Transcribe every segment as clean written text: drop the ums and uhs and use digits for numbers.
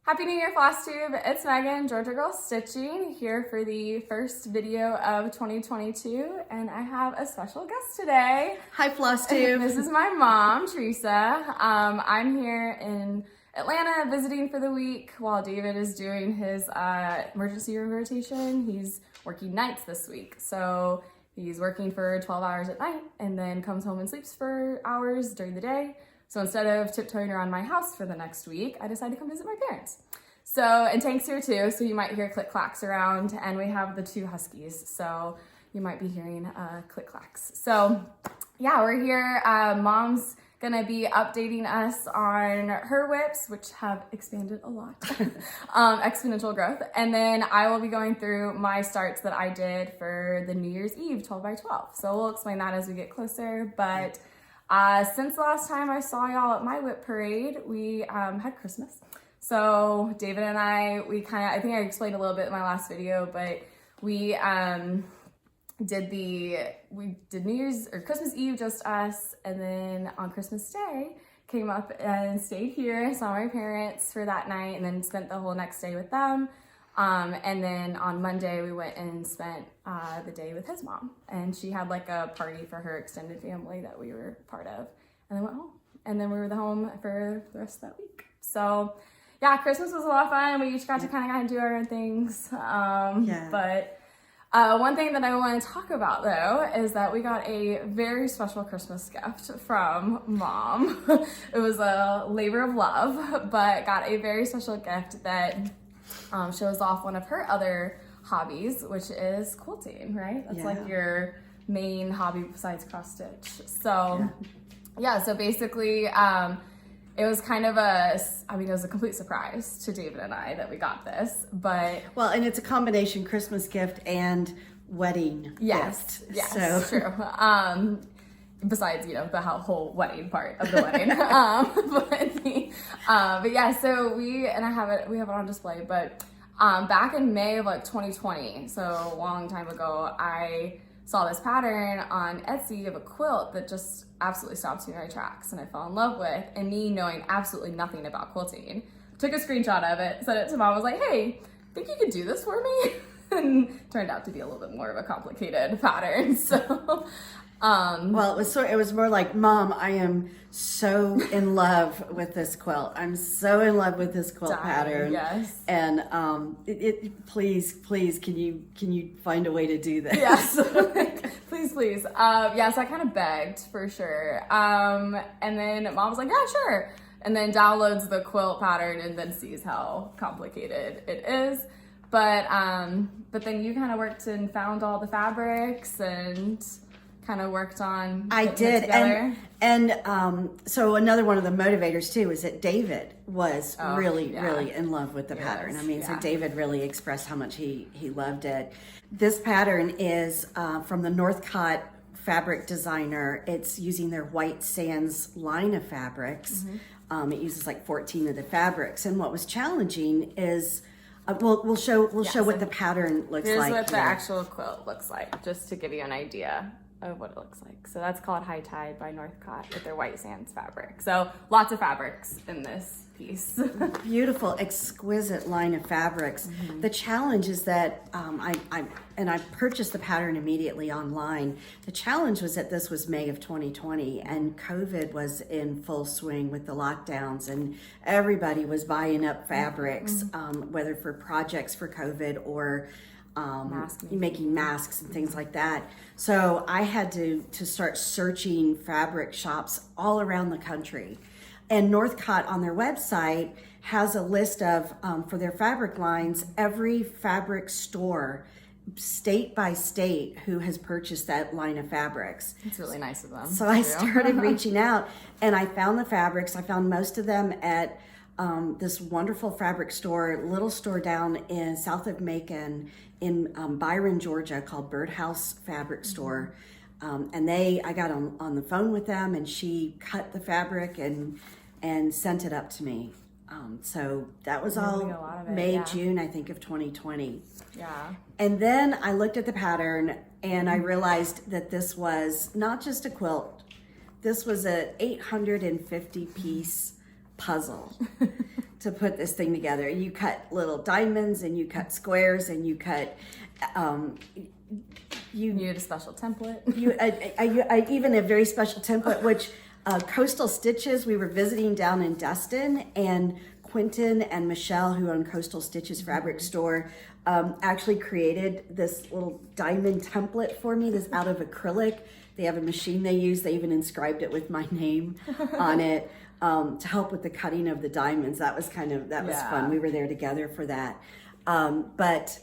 Happy New Year, FlossTube. It's Megan, Georgia Girl Stitching, here for the first video of 2022, and I have a special guest today. Hi, FlossTube. This is my mom, Teresa. I'm here in Atlanta visiting for the week while David is doing his emergency room rotation. He's working nights this week, so he's working for 12 hours at night and then comes home and sleeps for hours during the day. So instead of tiptoeing around my house for the next week, I decided to come visit my parents. So, and Tank's here too, so you might hear click-clacks around, and we have the two huskies, so you might be hearing click-clacks. So yeah, we're here. Mom's gonna be updating us on her WIPs, which have expanded a lot, exponential growth. And then I will be going through my starts that I did for the New Year's Eve 12 by 12. So we'll explain that as we get closer, but since the last time I saw y'all at my WIP parade, we had Christmas. So David and I think I explained a little bit in my last video, but we did New Year's or Christmas Eve, just us. And then on Christmas Day, came up and stayed here, saw my parents for that night, and then spent the whole next day with them. And then on Monday, we went and spent the day with his mom. And she had like a party for her extended family that we were part of. And then went home. And then we were home for the rest of that week. So yeah, Christmas was a lot of fun. We each got to kind of do our own things. But one thing that I want to talk about though is that we got a very special Christmas gift from Mom. It was a labor of love, but got a very special gift that shows off one of her other hobbies, which is quilting, right? That's like your main hobby besides cross stitch. So yeah, so basically it was kind of it was a complete surprise to David and I that we got this, but well, and it's a combination Christmas gift and wedding gift. Yes, so true. Besides, the whole wedding part of the wedding. But yeah, so we have it on display, but back in May of 2020, so a long time ago, I saw this pattern on Etsy of a quilt that just absolutely stopped me in my tracks and I fell in love with, and me knowing absolutely nothing about quilting, took a screenshot of it, sent it to Mom, was like, hey, think you could do this for me? And turned out to be a little bit more of a complicated pattern, so well, it was more like, Mom, I am so in love with this quilt. I'm so in love with this quilt pattern. Yes. And please, can you find a way to do this? Yes. please. Yeah, so I kind of begged for sure. And then Mom was like, yeah, sure. And then downloads the quilt pattern and then sees how complicated it is. But then you kind of worked and found all the fabrics and kind of worked on I did, and so another one of the motivators too is that David was really in love with the pattern. I mean, so David really expressed how much he loved it. This pattern is from the Northcott fabric designer. It's using their White Sands line of fabrics. It uses like 14 of the fabrics, and what was challenging is we'll show what the pattern looks like. Here's what the actual quilt looks like, just to give you an idea of what it looks like. So that's called High Tide by Northcott with their White Sands fabric. So lots of fabrics in this piece. Beautiful, exquisite line of fabrics. The challenge is that I purchased the pattern immediately online. The challenge was that this was May of 2020 and COVID was in full swing with the lockdowns, and everybody was buying up fabrics, whether for projects for COVID or making masks and things like that. So I had to start searching fabric shops all around the country. And Northcott on their website has a list of, for their fabric lines, every fabric store, state by state, who has purchased that line of fabrics. It's really nice of them. So I started reaching out and I found the fabrics. I found most of them at this wonderful fabric store, little store down in south of Macon in Byron, Georgia, called Birdhouse Fabric Store. And I got on the phone with them, and she cut the fabric and sent it up to me. So that was all May, June, I think, of 2020. Yeah. And then I looked at the pattern and I realized that this was not just a quilt. This was an 850 piece puzzle. to put this thing together. You cut little diamonds and you cut squares and you cut, you needed a special template. I even a very special template, which Coastal Stitches, we were visiting down in Destin, and Quentin and Michelle, who own Coastal Stitches fabric store, actually created this little diamond template for me. This out of acrylic. They have a machine they use. They even inscribed it with my name on it to help with the cutting of the diamonds. That was fun. We were there together for that. But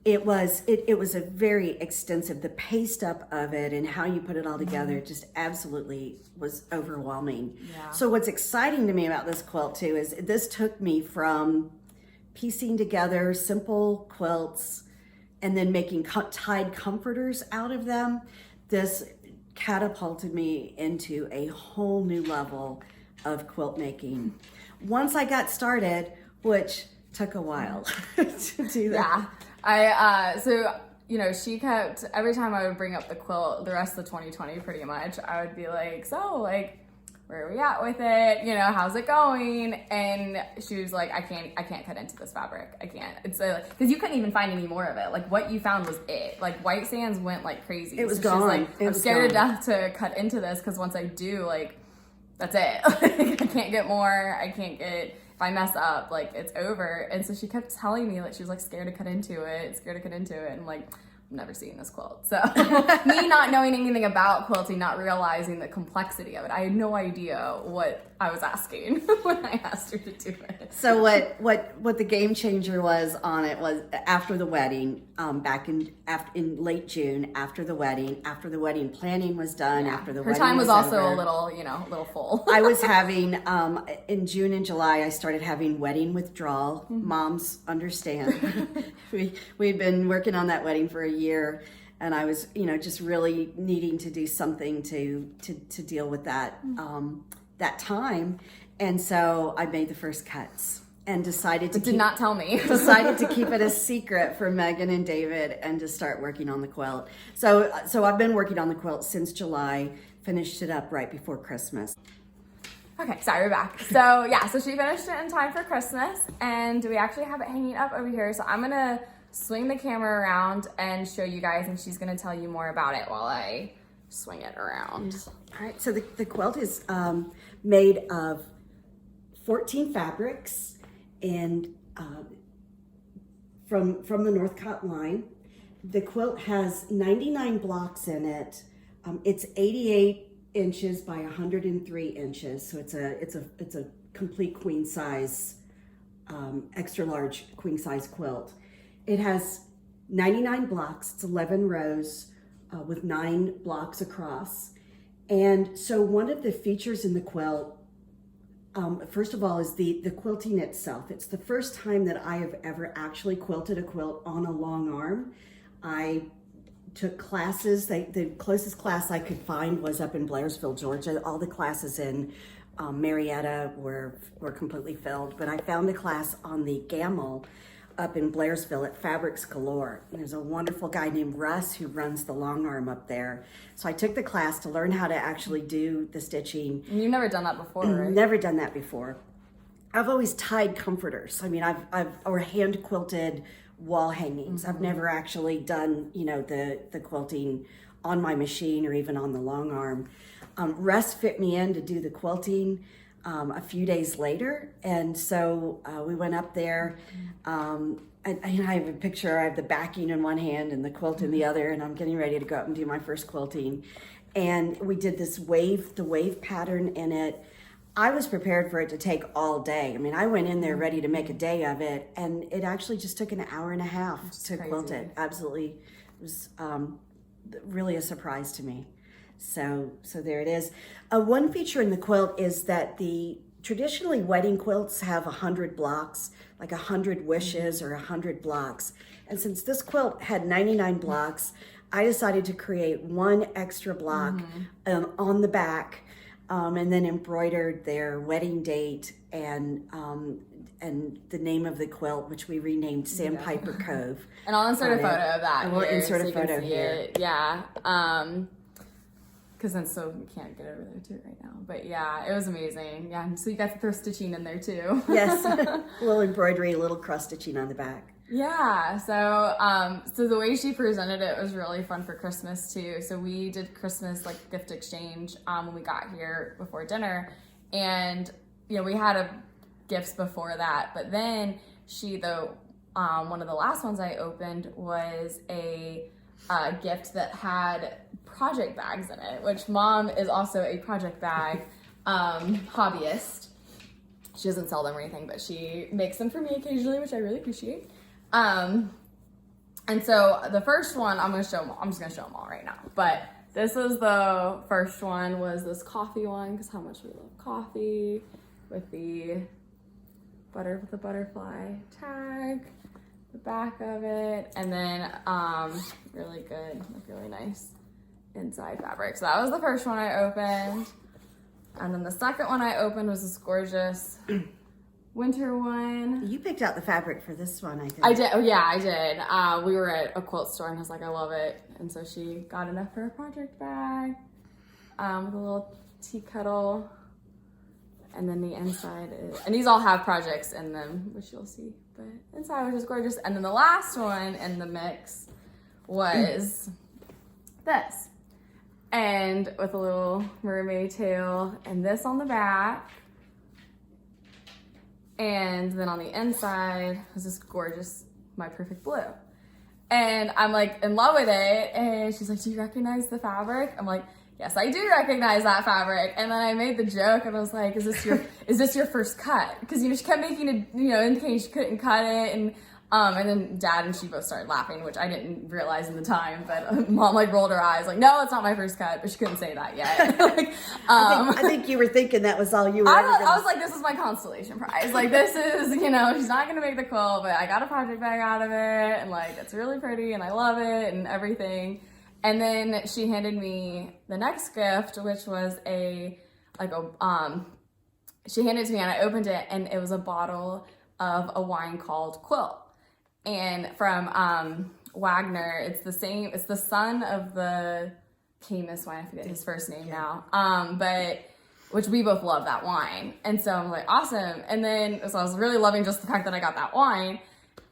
it was a very extensive, the paste up of it and how you put it all together just absolutely was overwhelming. Yeah. So what's exciting to me about this quilt too is this took me from piecing together simple quilts and then making tied comforters out of them. This catapulted me into a whole new level of quilt making. Once I got started, which took a while to do that. Yeah. So, you know, she kept, every time I would bring up the quilt, the rest of 2020 pretty much, I would be like, so like, where are we at with it? You know, how's it going? And she was like, I can't cut into this fabric. I can't. It's because you couldn't even find any more of it. Like what you found was it. Like White Sands went like crazy. It was so gone. Like, I'm scared to death to cut into this because once I do, like, that's it. I can't get more. I can't get, if I mess up, like it's over. And so she kept telling me like she was like scared to cut into it, and I'm like, I've never seen this quilt. So me not knowing anything about quilting, not realizing the complexity of it, I had no idea what I was asking when I asked her to do it. So what the game changer was on it was after the wedding, back in late June, after the wedding planning was done, after the her wedding time was also over, a little full. I was having in June and July I started having wedding withdrawal. Moms understand. We'd been working on that wedding for a year, and I was just really needing to do something to deal with that that time. And so I made the first cuts and decided to did not tell me. Decided to keep it a secret for Megan and David and to start working on the quilt. So I've been working on the quilt since July, finished it up right before Christmas. Okay, sorry, we're back. So yeah, so she finished it in time for Christmas, and we actually have it hanging up over here. So I'm gonna swing the camera around and show you guys, and she's gonna tell you more about it while I swing it around. All right, so the quilt is made of 14 fabrics and from the Northcott line. The quilt has 99 blocks in it. It's 88 inches by 103 inches, so it's a complete queen size, extra large queen size quilt. It has 99 blocks. It's 11 rows with 9 blocks across. And so one of the features in the quilt, first of all, is the quilting itself. It's the first time that I have ever actually quilted a quilt on a long arm. I took classes. The closest class I could find was up in Blairsville, Georgia. All the classes in Marietta were completely filled, but I found a class on the Gamel up in Blairsville at Fabrics Galore. And there's a wonderful guy named Russ who runs the long arm up there. So I took the class to learn how to actually do the stitching. And you've never done that before, right? Never done that before. I've always tied comforters. I mean, or hand quilted wall hangings. I've never actually done, the quilting on my machine or even on the long arm. Russ fit me in to do the quilting a few days later, and so we went up there. And I have a picture. I have the backing in one hand and the quilt in the other, and I'm getting ready to go up and do my first quilting. And we did the wave pattern in it. I was prepared for it to take all day. I mean, I went in there ready to make a day of it, and it actually just took an hour and a half to quilt it. Absolutely, it was really a surprise to me. So there it is. One feature in the quilt is that traditionally wedding quilts have 100 blocks, like 100 wishes or 100 blocks. And since this quilt had 99 blocks, I decided to create one extra block on the back, and then embroidered their wedding date and the name of the quilt, which we renamed Sandpiper Cove. And I'll insert a photo of that. I will insert a photo here. Yeah. because then so we can't get over there too right now. But yeah, it was amazing. Yeah, so you got to throw stitching in there too. Yes, a little embroidery, a little cross stitching on the back. Yeah, so the way she presented it was really fun for Christmas too. So we did Christmas like gift exchange when we got here before dinner, and we had gifts before that. But then one of the last ones I opened was a gift that had project bags in it, which Mom is also a project bag hobbyist. She doesn't sell them or anything, but she makes them for me occasionally, which I really appreciate. And so the first one, I'm just gonna show them all right now. But this is the first one, was this coffee one, because how much we love coffee, with the butterfly tag, the back of it, and then really good, like really nice inside fabric. So that was the first one I opened. And then the second one I opened was this gorgeous winter one. You picked out the fabric for this one, I think. I did. Oh yeah, I did. We were at a quilt store and I was like, I love it. And so she got enough for a project bag with a little tea kettle. And then the inside is, and these all have projects in them, which you'll see. But inside was just gorgeous. And then the last one in the mix was this. And with a little mermaid tail, and this on the back. And then on the inside was this gorgeous, my perfect blue. And I'm like in love with it. And she's like, do you recognize the fabric? I'm like, yes, I do recognize that fabric. And then I made the joke and I was like, is this your first cut? Because she kept making it, indicating she couldn't cut it. And then Dad and she both started laughing, which I didn't realize in the time, but Mom rolled her eyes like, no, it's not my first cut, but she couldn't say that yet. I think you were thinking that was all you were I was like, this is my consolation prize. Like, this is, she's not going to make the quilt, but I got a project bag out of it, and it's really pretty, and I love it, and everything. And then she handed me the next gift, which was she handed it to me, and I opened it, and it was a bottle of a wine called Quilt. And from Wagner, it's the son of the Camus wine, I forget his first name now, but which we both love that wine. And so I'm like, awesome. And then, so I was really loving just the fact that I got that wine.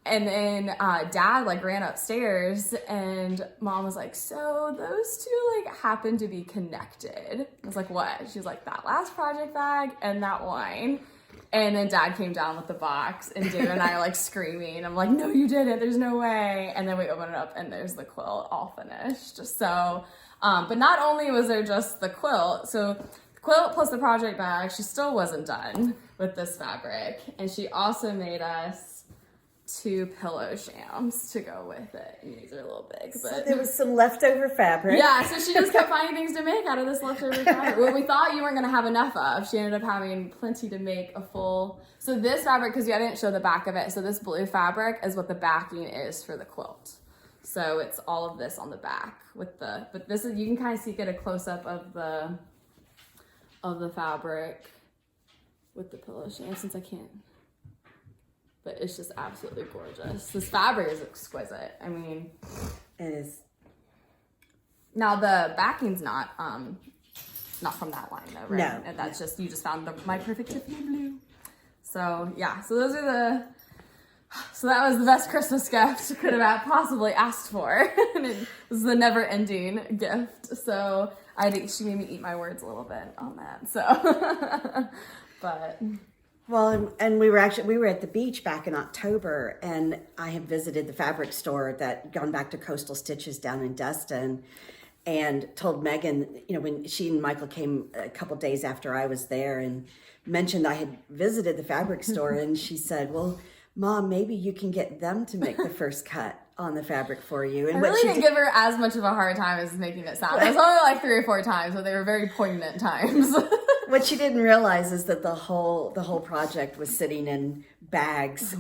And then Dad ran upstairs and Mom was like, so those two happen to be connected. I was like, what? She's like, that last project bag and that wine. And then Dad came down with the box and David and I are screaming. I'm like, no, you didn't. There's no way. And then we open it up and there's the quilt all finished. So, but not only was there just the quilt, so the quilt plus the project bag, she still wasn't done with this fabric. And she also made us 2 pillow shams to go with it. And these are a little big, but so there was some leftover fabric. Yeah, so she just kept finding things to make out of this leftover fabric. What we thought you weren't going to have enough of, she ended up having plenty to make a full. So this fabric, because I didn't show the back of it, so this blue fabric is what the backing is for the quilt. So it's all of this on the back with but this is, you can kind of get a close up of the fabric with the pillow sham, since I can't. But it's just absolutely gorgeous. This fabric is exquisite. I mean, it is. Now the backing's not from that line though, right? No, that's just, you just found my perfect Tiffany blue. So yeah, so those are so that was the best Christmas gift could have possibly asked for. And it was the never-ending gift. So she made me eat my words a little bit on that. So, but. Well, and we were at the beach back in October, and I had visited the fabric store that gone back to Coastal Stitches down in Destin, and told Megan, when she and Michael came a couple days after I was there, and mentioned I had visited the fabric store, and she said, well, Mom, maybe you can get them to make the first cut on the fabric for you. And I really didn't give her as much of a hard time as making it sound. It was only 3 or 4 times, but they were very poignant times. What she didn't realize is that the whole project was sitting in bags,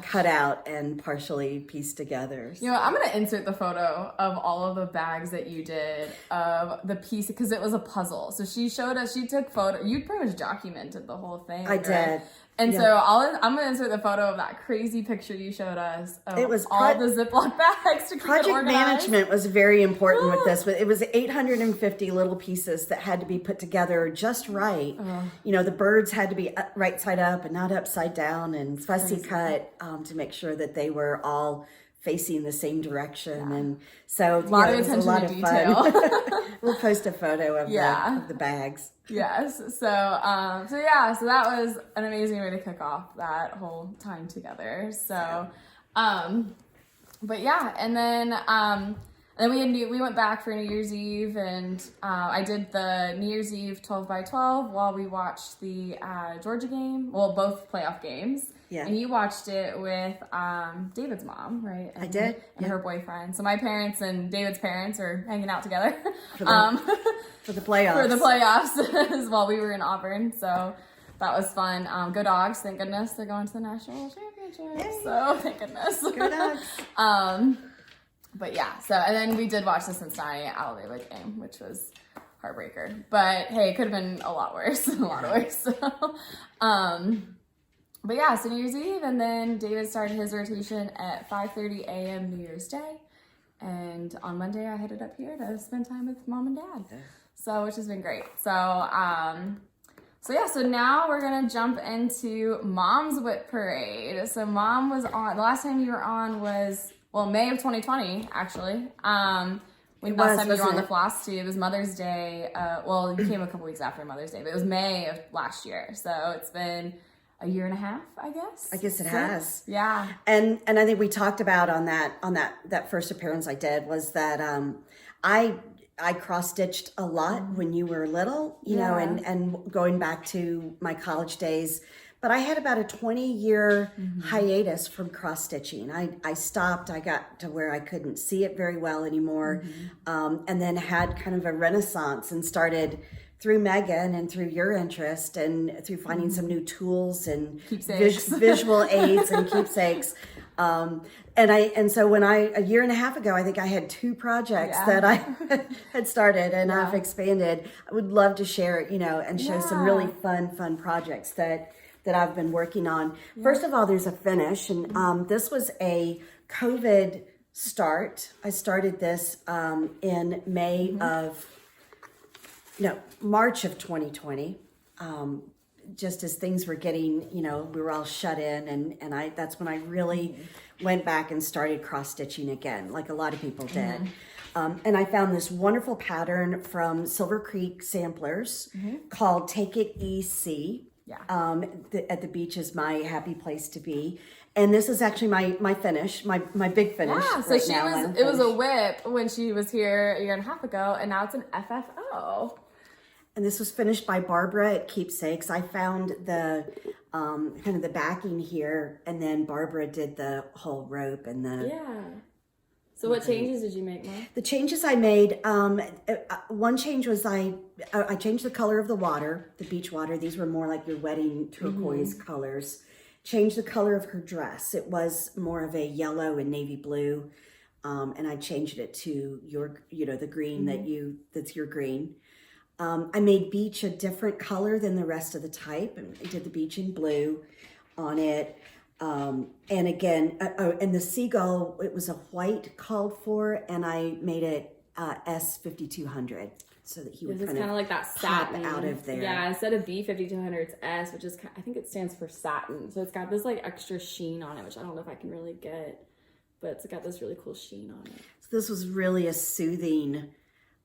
cut out and partially pieced together. I'm going to insert the photo of all of the bags that you did of the piece, because it was a puzzle. So she showed us, she took photo, you pretty much documented the whole thing. I did. And so I'm going to insert the photo of that crazy picture you showed us of it was all the Ziploc bags to keep it Project organized. management was very important with this. It was 850 little pieces that had to be put together just right. You know, the birds had to be right side up and not upside down, and fussy cut to make sure that they were all facing the same direction. And so a lot of attention to detail. We'll post a photo of the bags. Yes. So that was an amazing way to kick off that whole time together. So, but yeah, and then we went back for New Year's Eve, and I did the New Year's Eve 12 by 12 while we watched the Georgia game. Well, both playoff games. Yeah. And you watched it with David's mom, right? And, I did. And her boyfriend. So my parents and David's parents are hanging out together for the playoffs. For the playoffs while we were in Auburn. So that was fun. Go Dogs! Thank goodness they're going to the national championship. Yay. So thank goodness. Go Dogs! But yeah. So and then we did watch the Cincinnati Alabama game, which was heartbreaker. But hey, it could have been a lot worse in a lot of ways. So, but yeah, so New Year's Eve, and then David started his rotation at 5:30 a.m. New Year's Day, and on Monday I headed up here to spend time with mom and dad. So, which has been great. So now we're gonna jump into Mom's WIP Parade. So Mom was on, the last time you were on was, May of 2020, actually. When last time you were on the FlossTube, it was Mother's Day. You came a couple weeks after Mother's Day, but it was May of last year. So it's been a year and a half, I guess. I guess it has. Yeah. And I think we talked about on that first appearance I did was that I cross-stitched a lot when you were little, you know, and going back to my college days. But I had about a 20-year hiatus from cross-stitching. I stopped. I got to where I couldn't see it very well anymore, and then had kind of a renaissance and started through Megan and through your interest and through finding some new tools and visual aids and keepsakes. And so when a year and a half ago, I think I had 2 projects that I had started, and I've expanded. I would love to share it, you know, and show some really fun projects that I've been working on. First of all, there's a finish, and this was a COVID start. I started this in March of 2020, just as things were getting, you know, we were all shut in, and that's when I really went back and started cross-stitching again, like a lot of people did. And I found this wonderful pattern from Silver Creek Samplers called Take It EC. At the beach is my happy place to be. And this is actually my finish, my big finish. Yeah, so it was a WIP when she was here a year and a half ago, and now it's an FFO. And this was finished by Barbara at Keepsakes. I found the kind of the backing here, and then Barbara did the whole rope and the... So what changes did you make, Mom? The changes I made, one change was I changed the color of the water, the beach water. These were more like your wedding turquoise colors. Changed the color of her dress. It was more of a yellow and navy blue. And I changed it to the green that's your green. I made beach a different color than the rest of the type, and I did the beach in blue on it. And again, and the seagull, it was a white called for, and I made it S5200 so that he would kind of like that satin out of there. Yeah, instead of B5200, it's S, which is, I think it stands for satin. So it's got this like extra sheen on it, which I don't know if I can really get, but it's got this really cool sheen on it. So this was really a soothing,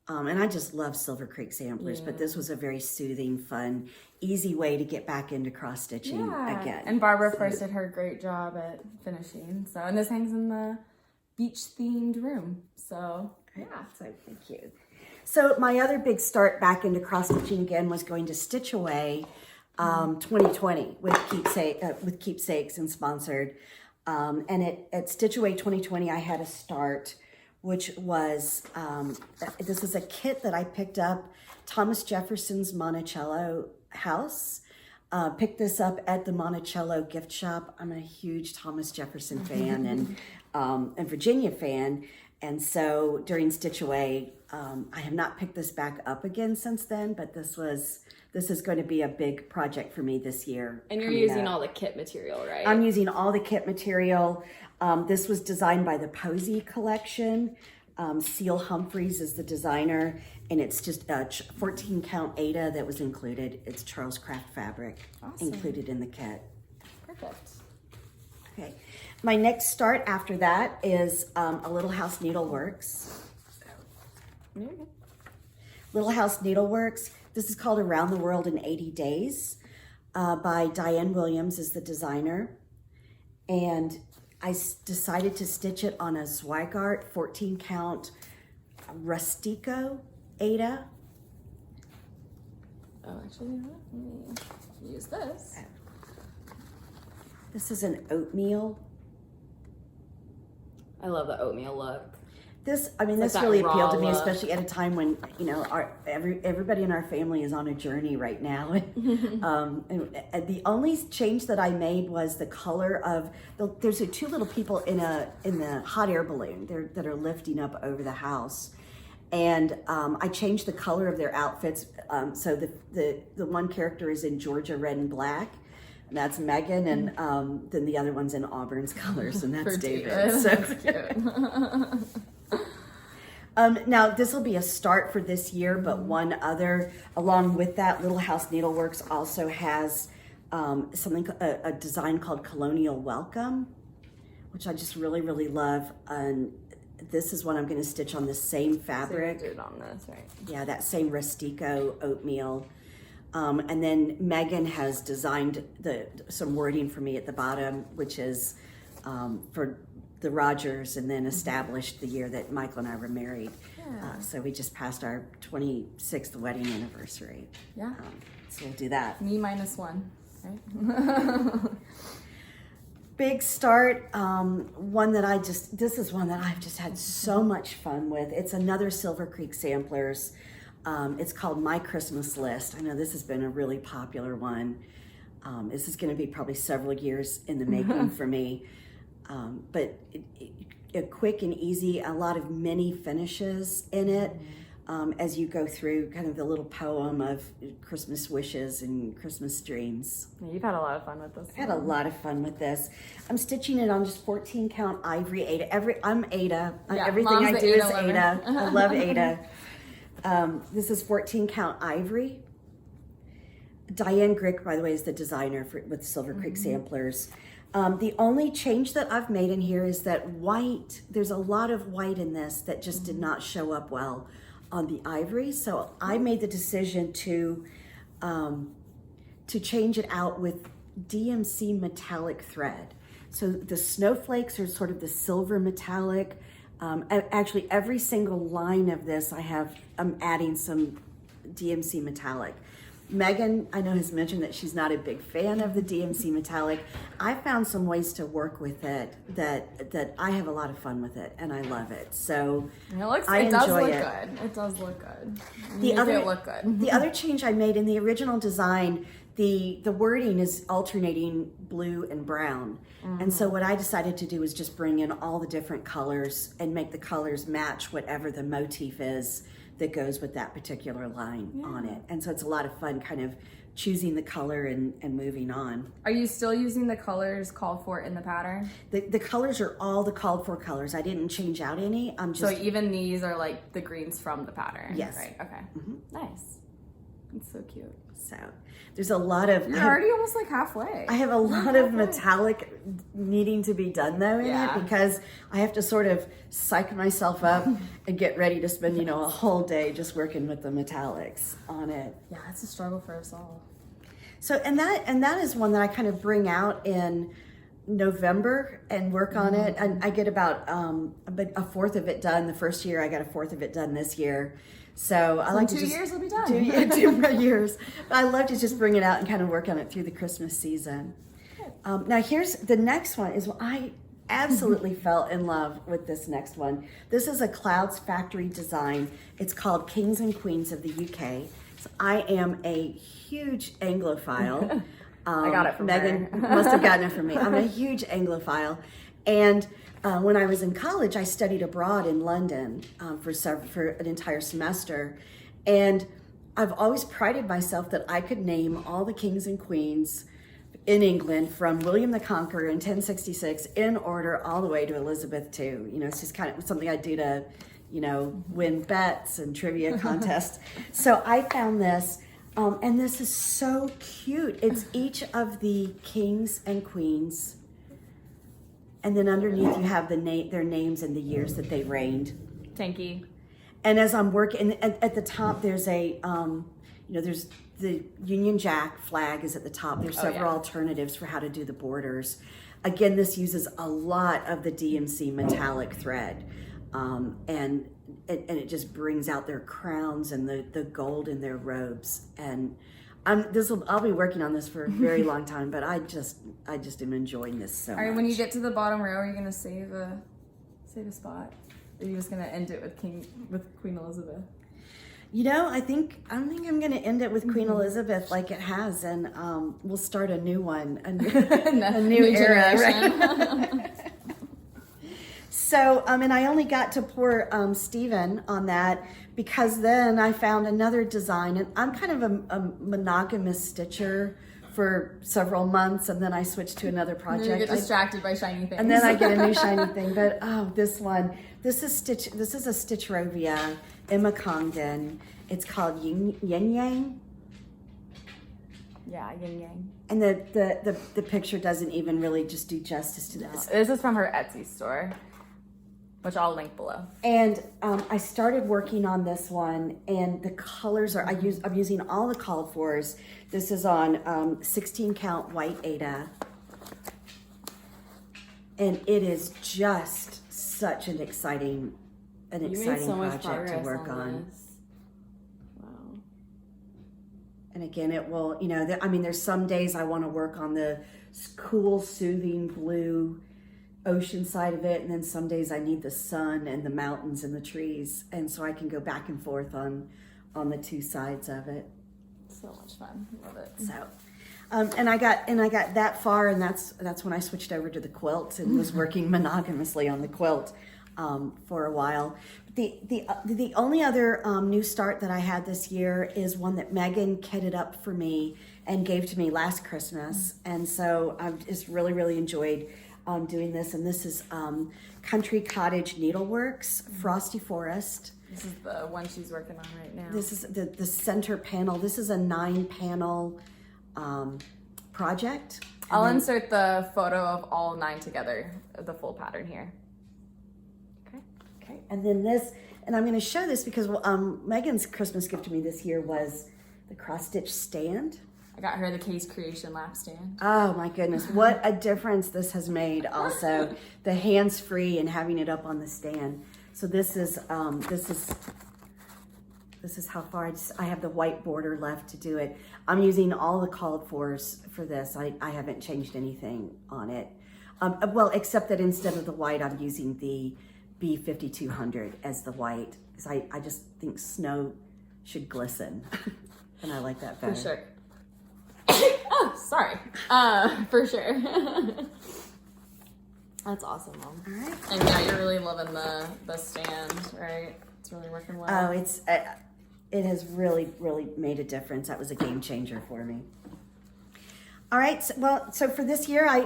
and I just love Silver Creek Samplers, but this was a very soothing, fun, easy way to get back into cross-stitching again. And Barbara, of course, did her great job at finishing. So, and this hangs in the beach-themed room. So, so thank you. So my other big start back into cross-stitching again was going to Stitch Away 2020 with Keepsakes and sponsored. And at Stitch Away 2020, I had a start, which was, this is a kit that I picked up, Thomas Jefferson's Monticello house. Picked this up at the Monticello gift shop. I'm a huge Thomas Jefferson fan and Virginia fan. And so during Stitch Away, I have not picked this back up again since then, but this is going to be a big project for me this year. And you're using all the kit material, right? I'm using all the kit material. This was designed by the Posy collection. Seal Humphreys is the designer, and it's just a 14 count Aida that was included. It's Charles Craft fabric included in the kit. Perfect. Okay, my next start after that is a Little House Needleworks. Little House Needleworks. This is called Around the World in 80 Days by Diane Williams is the designer. And I decided to stitch it on a Zweigart 14 count Rustico Aida. Oh, actually, you know what? Let me use this. This is an oatmeal. I love the oatmeal look. This really appealed to me, especially at a time when, you know, everybody in our family is on a journey right now. And the only change that I made was the color of there's two little people in the hot air balloon that are lifting up over the house, and I changed the color of their outfits. So the one character is in Georgia red and black. And that's Megan, and then the other one's in Auburn's colors, and that's David. So that's cute. Now, this will be a start for this year, but one other, along with that, Little House Needleworks also has a design called Colonial Welcome, which I just really, really love. And this is one I'm going to stitch on the same fabric. So you did on this, right? Yeah, that same Rustico oatmeal. And then Megan has designed some wording for me at the bottom, which is for the Rogers, and then established the year that Michael and I were married. Yeah. So we just passed our 26th wedding anniversary. Yeah. So we'll do that. Me -1, right? Big start. This is one that I've just had so much fun with. It's another Silver Creek Samplers. It's called My Christmas List. I know this has been a really popular one. This is going to be probably several years in the making for me. But quick and easy, a lot of mini finishes in it as you go through kind of the little poem of Christmas wishes and Christmas dreams. You've had a lot of fun with this. I've had a lot of fun with this. I'm stitching it on just 14 count ivory Aida. I'm Aida. Everything I do is Aida. I love Aida. This is 14 count ivory. Diane Grick, by the way, is the designer with Silver Creek Samplers. The only change that I've made in here is that there's a lot of white in this that just did not show up well on the ivory. So I made the decision to change it out with DMC metallic thread. So the snowflakes are sort of the silver metallic. Actually, every single line of this, I'm adding some DMC metallic. Megan, I know, has mentioned that she's not a big fan of the DMC metallic. I found some ways to work with it that I have a lot of fun with it, and I love it. So it does look good. It does look good. The other change I made in the original design, the wording is alternating blue and brown. And so what I decided to do is just bring in all the different colors and make the colors match whatever the motif is that goes with that particular line on it. And so it's a lot of fun kind of choosing the color and moving on. Are you still using the colors called for in the pattern? The colors are all the called for colors. I didn't change out any. So even these are like the greens from the pattern? Yes. Right, okay. Nice. It's so cute. So there's a lot of... You're already almost like halfway. I have a lot of metallic needing to be done though in it, because I have to sort of psych myself up and get ready to spend, a whole day just working with the metallics on it. Yeah, it's a struggle for us all. So, and that is one that I kind of bring out in November and work on it. And I get about a fourth of it done the first year. I got a fourth of it done this year. So I like to 2 years will be done. 2 more years. But I love to just bring it out and kind of work on it through the Christmas season. Now here's the next one is what I absolutely fell in love with this next one. This is a Clouds Factory design. It's called Kings and Queens of the UK. So I am a huge Anglophile. I got it from Megan her. must have gotten it from me. I'm a huge Anglophile. And when I was in college, I studied abroad in London for an entire semester. And I've always prided myself that I could name all the kings and queens in England from William the Conqueror in 1066 in order all the way to Elizabeth II. You know, it's just kind of something I do to, you know, win bets and trivia contests. So I found this, and this is so cute. It's each of the kings and queens, and then underneath you have their names and the years that they reigned. Tanky. And as I'm working, at the top there's a, there's the Union Jack flag is at the top. There's several alternatives for how to do the borders. Again, this uses a lot of the DMC metallic thread. And it just brings out their crowns and the gold in their robes. And I'll be working on this for a very long time, but I just am enjoying this so much. All right, when you get to the bottom row, are you gonna save a spot? Or are you just gonna end it with Queen Elizabeth? You know, I think I'm gonna end it with Queen Elizabeth like it has, and we'll start a new one, a new era. Right? So, and I only got to pour Stephen on that because then I found another design, and I'm kind of a monogamous stitcher for several months, and then I switched to another project. And then you get distracted by shiny things. And then I get a new shiny thing. But this one, this is a Stitchrovia Emma Congdon. It's called Yin Yang. Yeah, Yin Yang. And the picture doesn't even really just do justice to this. This is from her Etsy store, which I'll link below. And I started working on this one, and the colors are, I'm using all the called fors. This is on 16 count white Aida. And it is just such an exciting project to work on. Wow. And again, it will, there's some days I want to work on the cool, soothing blue ocean side of it, and then some days I need the sun and the mountains and the trees, and so I can go back and forth on the two sides of it. So much fun. Love it. So and I got that far, and that's when I switched over to the quilt and was working monogamously on the quilt for a while. The only other new start that I had this year is one that Megan kitted up for me and gave to me last Christmas, and so I've just really enjoyed doing this. And this is Country Cottage Needleworks Frosty Forest. This is the one she's working on right now. This is the center panel. This is a 9-panel project. I'll insert the photo of all 9 together, the full pattern here. Okay, and then this, and I'm going to show this because Megan's Christmas gift to me this year was the cross stitch stand. I got her the Case Creation lap stand. Oh my goodness, what a difference this has made also. The hands-free and having it up on the stand. So this is how far I have the white border left to do it. I'm using all the called fors for this. I haven't changed anything on it. Well, except that instead of the white, I'm using the B5200 as the white, because I just think snow should glisten. And I like that better. For sure. Oh, sorry. For sure. That's awesome, Mom. All right. And yeah, you're really loving the stand, right? It's really working well. Oh, it has really made a difference. That was a game changer for me. All right. So for this year, I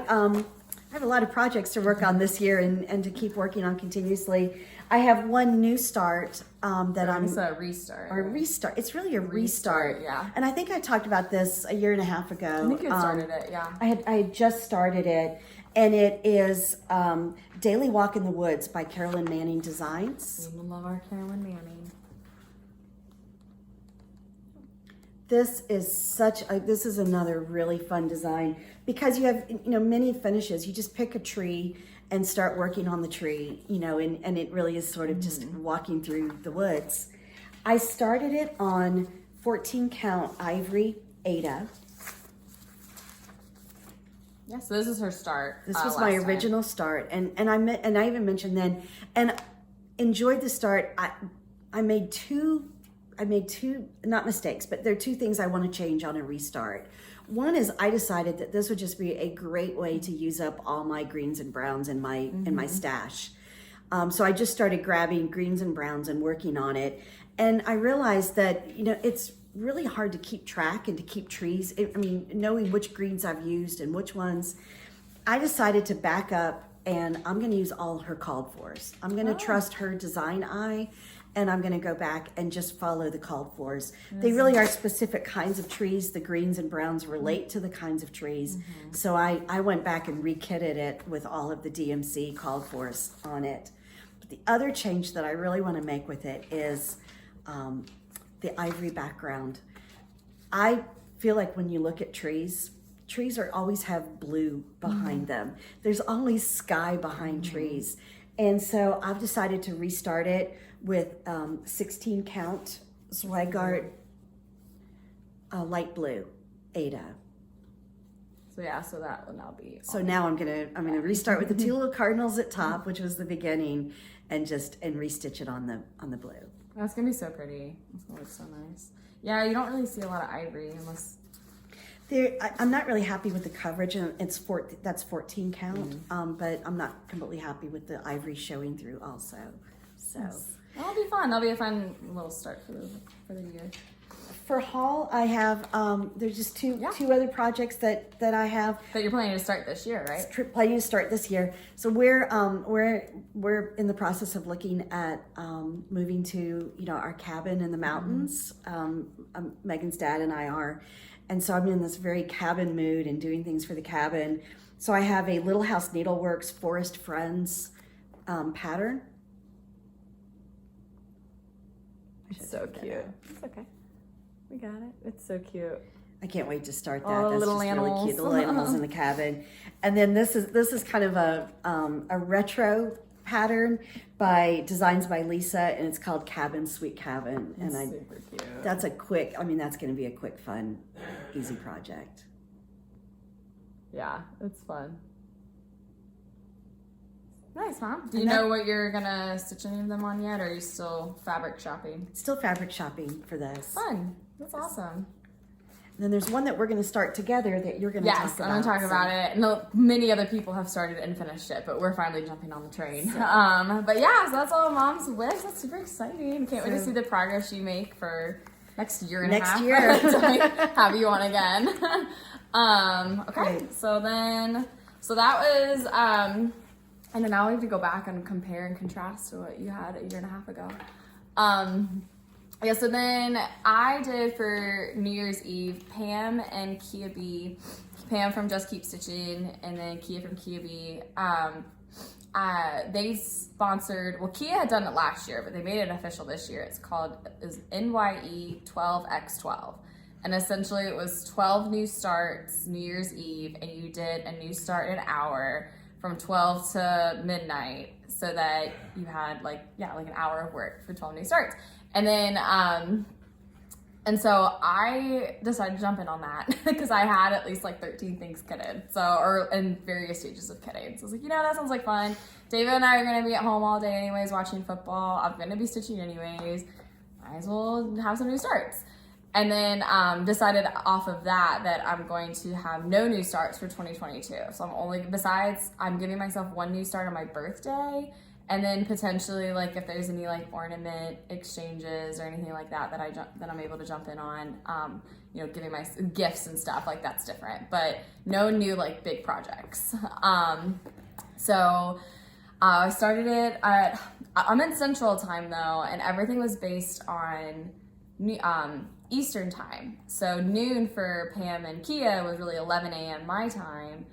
have a lot of projects to work on this year and to keep working on continuously. I have one new start It's a restart. Or a restart. It's really a restart. Yeah. And I think I talked about this a year and a half ago. I think you started it, yeah. I had just started it, and it is Daily Walk in the Woods by Carolyn Manning Designs. We love our Carolyn Manning. This is another really fun design because you have many finishes. You just pick a tree and start working on the tree, and it really is sort of just walking through the woods. I started it on 14 count ivory Aida. Yeah, so this is her start. This was my original start, and I even mentioned then, and enjoyed the start. I made two, not mistakes, but there are two things I want to change on a restart. one is I decided that this would just be a great way to use up all my greens and browns in my stash. So I just started grabbing greens and browns and working on it. And I realized that, you know, it's really hard to keep track and to keep trees. I mean, knowing which greens I've used and which ones. I decided to back up, and I'm going to use all her called fors. I'm going to trust her design eye, and I'm going to go back and just follow the called fors. They really are specific kinds of trees. The greens and browns relate to the kinds of trees. So I went back and re-kitted it with all of the DMC called fors on it. But the other change that I really want to make with it is the ivory background. I feel like when you look at trees always have blue behind them. There's always sky behind trees. And so I've decided to restart it with 16 count Zweigart light blue Ada. So yeah, so that will now be. So now I'm gonna restart with the two little cardinals at top, which was the beginning, and restitch it on the blue. That's gonna be so pretty. It's gonna look so nice. Yeah, you don't really see a lot of ivory unless. I'm not really happy with the coverage, and that's 14 count, but I'm not completely happy with the ivory showing through also. So that'll be fun. That'll be a fun little start for the year. For haul, I have there's just two other projects that I have that you're planning to start this year, right? Planning to start this year. So we're in the process of looking at moving to our cabin in the mountains. Megan's dad and I are. And so I'm in this very cabin mood and doing things for the cabin. So I have a Little House Needleworks Forest Friends pattern. It's so cute. It's okay. We got it. It's so cute. I can't wait to start that. All the That's little just animals. really cute. The little animals in the cabin. And then this is kind of a retro pattern by Designs by Lisa, and it's called Cabin Sweet Cabin. And super cute. That's that's going to be a quick, fun, easy project. Yeah, it's fun. Nice, Mom. Do you know what you're gonna stitch any of them on yet, or are you still fabric shopping? Still fabric shopping for this. Fun. That's awesome. And then there's one that we're going to start together that you're going to talk about. Yes, I'm going to talk about it. No, many other people have started and finished it, but we're finally jumping on the train. So. But yeah, so that's all Mom's WIP. That's super exciting. Can't wait to see the progress you make for next year and a half. Next year. To have you on again. Okay, so that was, and then now we have to go back and compare and contrast to what you had a year and a half ago. Yeah, so then I did for New Year's Eve, Pam and Kia B, Pam from Just Keep Stitching, and then Kia from Kia B. They sponsored, well, Kia had done it last year, but they made it official this year. It's NYE 12x12. And essentially it was 12 new starts New Year's Eve, and you did a new start an hour from 12 to midnight, so that you had like an hour of work for 12 new starts. And then, and so I decided to jump in on that because I had at least like 13 things kitted. Or in various stages of kitting. So I was like, that sounds like fun. David and I are going to be at home all day anyways, watching football. I'm going to be stitching anyways. Might as well have some new starts. And then decided off of that I'm going to have no new starts for 2022. So I'm giving myself one new start on my birthday. And then potentially, like, if there's any like ornament exchanges or anything like that I'm able to jump in on, giving my gifts and stuff, like that's different. But no new like big projects. So I started it I'm in Central Time though, and everything was based on Eastern Time. So noon for Pam and Kia was really 11 a.m. my time.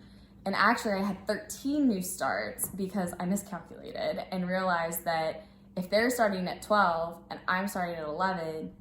And actually I had 13 new starts because I miscalculated and realized that if they're starting at 12 and I'm starting at 11,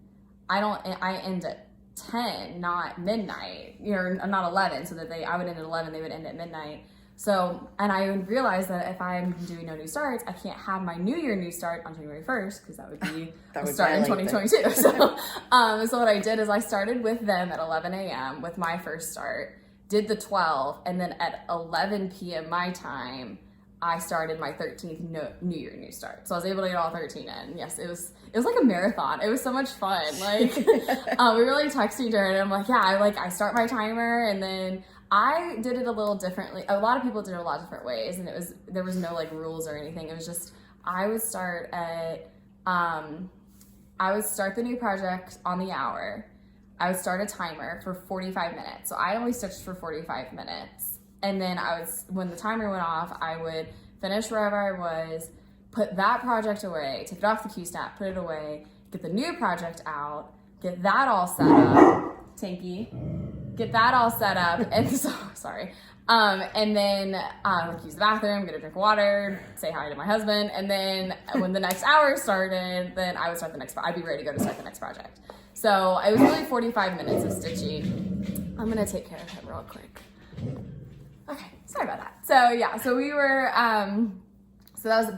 I end at 10, not midnight, not 11, so that I would end at 11, they would end at midnight. So, and I realized that if I'm doing no new starts, I can't have my new start on January 1st, because that would be a start in 2022. So what I did is I started with them at 11 a.m. with my first start, did the 12, and then at 11 p.m. my time, I started my 13th New Year, New Start. So I was able to get all 13 in. Yes, it was like a marathon. It was so much fun. Like, we were like texting during it. I'm like, yeah, I start my timer, and then I did it a little differently. A lot of people did it a lot of different ways, and there was no like rules or anything. It was just, I would start the new project on the hour. I would start a timer for 45 minutes. So I only stitched for 45 minutes. And then when the timer went off, I would finish wherever I was, put that project away, take it off the Q-snap, put it away, get the new project out, get that all set up, Tinky, get that all set up, and so, sorry. And then like use the bathroom, get a drink of water, say hi to my husband, and then when the next hour started, then I would start I'd be ready to go to start the next project. So it was really 45 minutes of stitching. I'm gonna take care of him real quick. Okay, sorry about that. So yeah, so we were,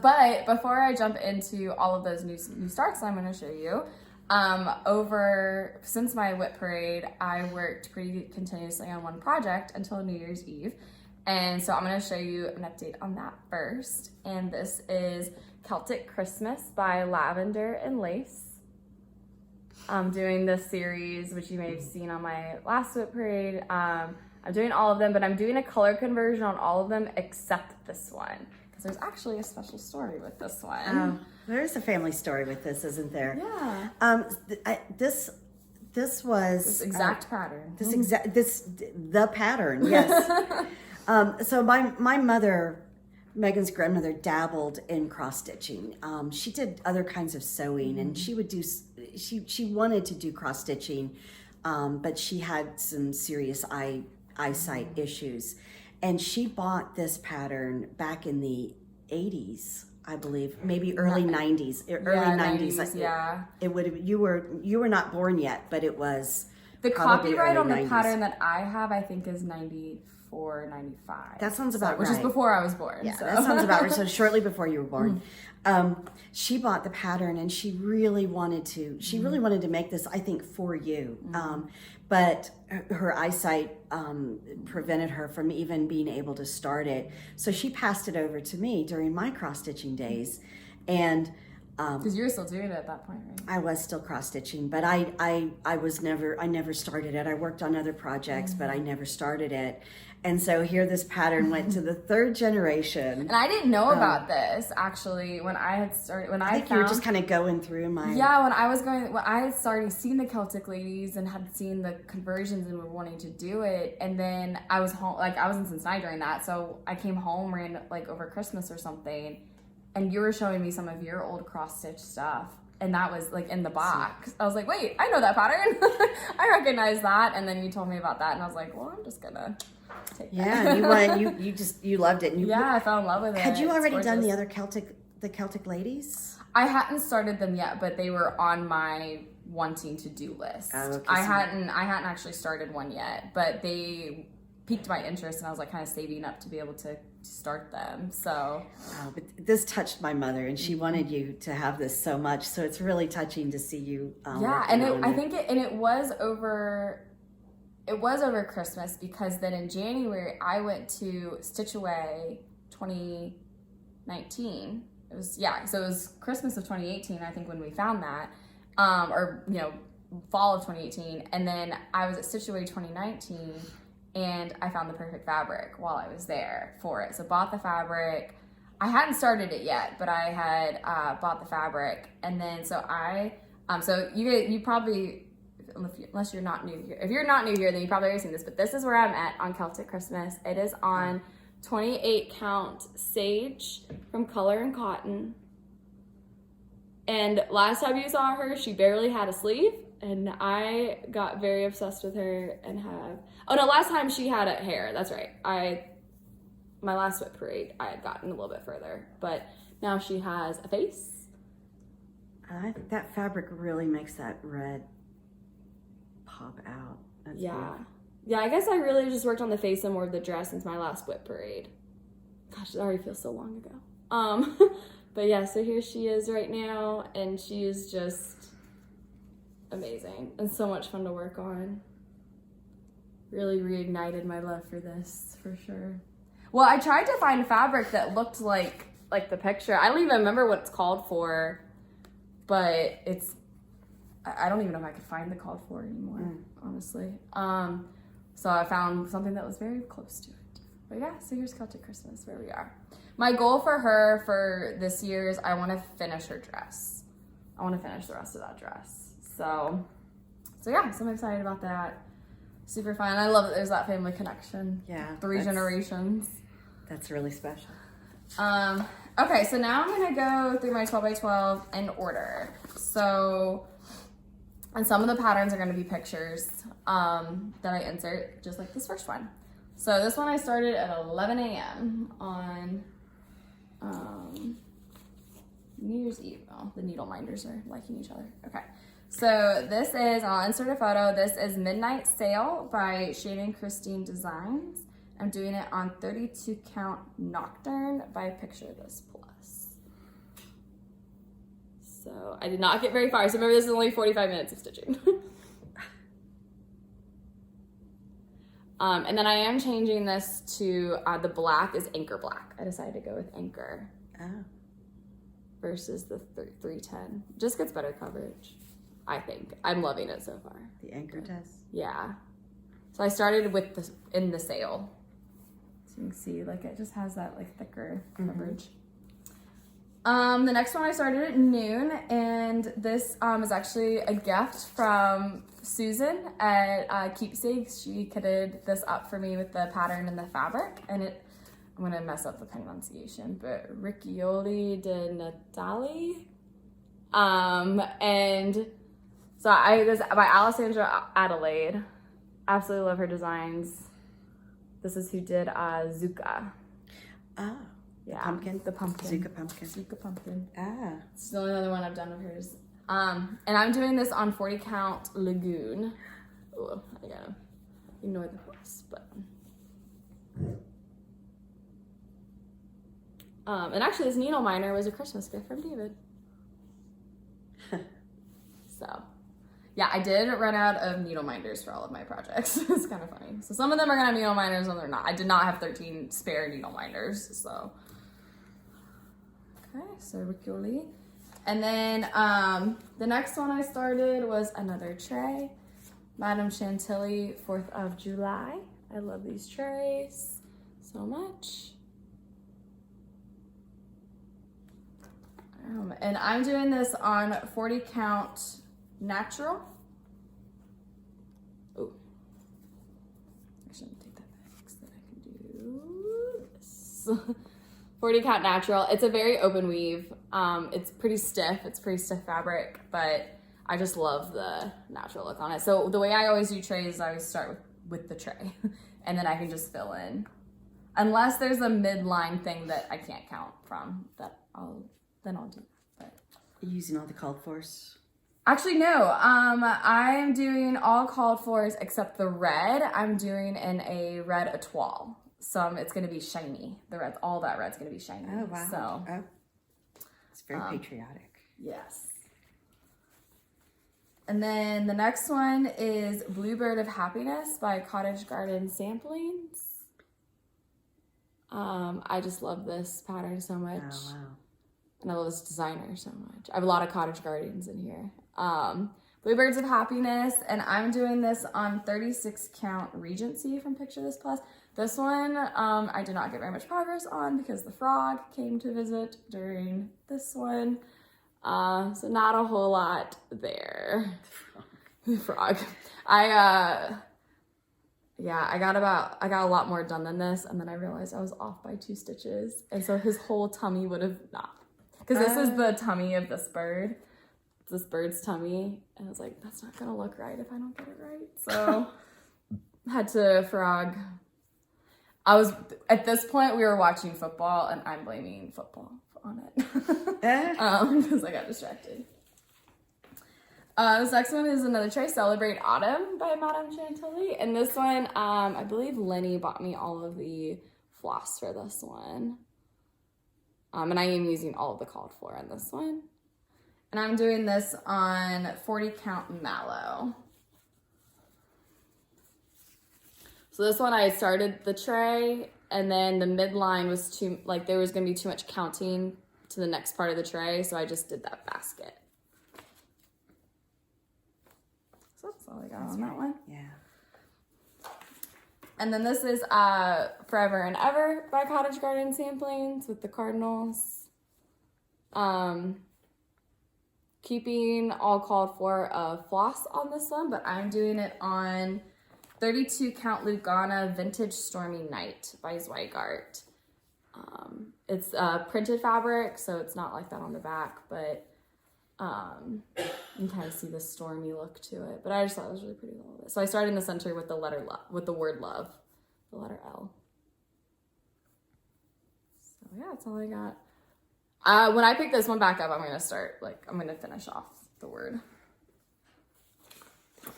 but before I jump into all of those new starts I'm gonna show you, since my WIP parade, I worked pretty continuously on one project until New Year's Eve. And so I'm gonna show you an update on that first. And this is Celtic Christmas by Lavender and Lace. I'm doing this series, which you may have seen on my last WIP parade. I'm doing all of them, but I'm doing a color conversion on all of them except this one. Because there's actually a special story with this one. Oh, there's a family story with this, isn't there? Yeah. This was this exact pattern. The pattern, yes. So my mother, Megan's grandmother, dabbled in cross stitching. She did other kinds of sewing, and she would do. She wanted to do cross stitching, but she had some serious eyesight issues, and she bought this pattern back in the 80s, I believe, maybe early 90s, early 90s. Yeah, it would have. You were not born yet, but it was the copyright on the 90s. Pattern that I have, I think, is 94, 95. That sounds about right. Which is before I was born. Yeah, so. That sounds about right. So shortly before you were born. She bought the pattern, and she really wanted to make this, I think, for you. But her eyesight prevented her from even being able to start it. So she passed it over to me during my cross-stitching days. And because you were still doing it at that point, right? I was still cross-stitching, but I never started it. I worked on other projects, but I never started it. And so here this pattern went to the third generation. And I didn't know about this, actually, when I had started, I think you were just kind of going through my... Yeah, when I had started seeing the Celtic ladies and had seen the conversions and were wanting to do it. And then I was home, I was in Cincinnati during that. So I came home, over Christmas or something. And you were showing me some of your old cross-stitch stuff. And that was in the box. I was like, wait, I know that pattern. I recognize that. And then you told me about that. And I was like, well, I'm just gonna take that. Yeah, you loved it. And I fell in love with it. Had you already done the other Celtic ladies? I hadn't started them yet, but they were on my wanting to do list. Oh, okay, I hadn't actually started one yet, but they piqued my interest, and I was kind of saving up to be able to start them. So but this touched my mother, and she wanted you to have this so much, so it's really touching to see you it was over Christmas, because then in January I went to Stitch Away 2019. It was Christmas of 2018, I think, when we found that, fall of 2018, and then I was at Stitch Away 2019. And I found the perfect fabric while I was there for it. So bought the fabric. I hadn't started it yet, but I had bought the fabric. And then so you probably, unless you're not new here. If you're not new here, then you probably already seen this. But this is where I'm at on Celtic Christmas. It is on 28 count sage from Color and Cotton. And last time you saw her, she barely had a sleeve. And I got very obsessed with her and last time she had a hair. That's right. My last WIP parade, I had gotten a little bit further, but now she has a face. That fabric really makes that red pop out. That's beautiful. Yeah, I guess I really just worked on the face and more of the dress since my last WIP parade. Gosh, it already feels so long ago. But yeah, so here she is right now, and she is just amazing and so much fun to work on. Really reignited my love for this, for sure. Well, I tried to find fabric that looked like the picture. I don't even remember what it's called for, but I don't even know if I could find the called for anymore, honestly. So I found something that was very close to it. But yeah, so here's Celtic Christmas, where we are. My goal for her for this year is I want to finish her dress. I want to finish the rest of that dress. So yeah, so I'm excited about that. Super fun. I love that there's that family connection. Yeah. 3 generations. That's really special. Okay, so now I'm gonna go through my 12 by 12 in order. So, and some of the patterns are gonna be pictures that I insert, just like this first one. So this one I started at 11 a.m. on New Year's Eve. Oh, the needle minders are liking each other. Okay, so this is, I'll insert a photo. This is Midnight Sale by Shannon Christine Designs. I'm doing it on 32 count Nocturne by Picture This Plus. So I did not get very far. So remember, this is only 45 minutes of stitching. And then I am changing this to, the black is Anchor Black. I decided to go with Anchor. Oh. Versus the 310. Just gets better coverage, I think. I'm loving it so far. The Anchor does? Yeah. So I started with in the sale. So you can see, like, it just has that, like, thicker coverage. The next one I started at noon, and this is actually a gift from Susan at Keepsakes. She kitted this up for me with the pattern and the fabric, and I'm gonna mess up the pronunciation, but Riccioli de Natali. And so this by Alessandra Adelaide. Absolutely love her designs. This is who did Zuka. Oh. Yeah. Pumpkin? The pumpkin. Zuka pumpkin. Zuka pumpkin. Ah. It's the only other one I've done of hers. And I'm doing this on 40 count Lagoon. Oh, I gotta ignore the horse, but. And actually, this needle miner was a Christmas gift from David. So, yeah, I did run out of needle minders for all of my projects. It's kind of funny. So some of them are gonna have needle minders, some they're not. I did not have 13 spare needle minders, so. Okay, so Riccioli. And then the next one I started was another tray. Madame Chantilly, 4th of July. I love these trays so much. And I'm doing this on 40 count natural. Oh, I shouldn't take that back so that I can do this. 40 count natural. It's a very open weave. It's pretty stiff. It's pretty stiff fabric, but I just love the natural look on it. So the way I always do trays, I always start with the tray and then I can just fill in. Unless there's a midline thing that I can't count from, then I'll do that. But You're using all the called fors? actually, no. I'm doing all called fors except the red. I'm doing in a red etoile. So it's going to be shiny. All that red's going to be shiny. Oh, wow. So, oh. It's very patriotic. yes. And then the next one is Bluebird of Happiness by Cottage Garden Samplings. I just love this pattern so much. Oh, wow. And I love this designer so much. I have a lot of Cottage Gardens in here. Bluebirds of Happiness, and I'm doing this on 36 count Regency from Picture This Plus. This one, I did not get very much progress on because the frog came to visit during this one. So not a whole lot there. The frog. I got a lot more done than this, and then I realized I was off by 2 stitches. And so his whole tummy would have not. Because this is the tummy of this bird. This bird's tummy. And I was like, that's not gonna look right if I don't get it right. So had to frog. At this point we were watching football and I'm blaming football on it. Because I got distracted. This next one is another tray, Celebrate Autumn by Madame Chantilly. And this one, I believe Lenny bought me all of the floss for this one. And I am using all of the called for on this one. And I'm doing this on 40 count mallow. So this one I started the tray and then the midline was too, like there was going to be too much counting to the next part of the tray, so I just did that basket. So that's all I got on that one. Yeah. And then this is Forever and Ever by Cottage Garden Samplings with the cardinals. Keeping all called for floss on this one, but I'm doing it on 32 count Lugana Vintage Stormy Night by Zweigart. It's printed fabric, so it's not like that on the back, but you can kind of see the stormy look to it. But I just thought it was really pretty a little bit. So I started in the center with the letter love, with the word love, the letter L. So yeah, that's all I got. When I pick this one back up, I'm gonna finish off the word.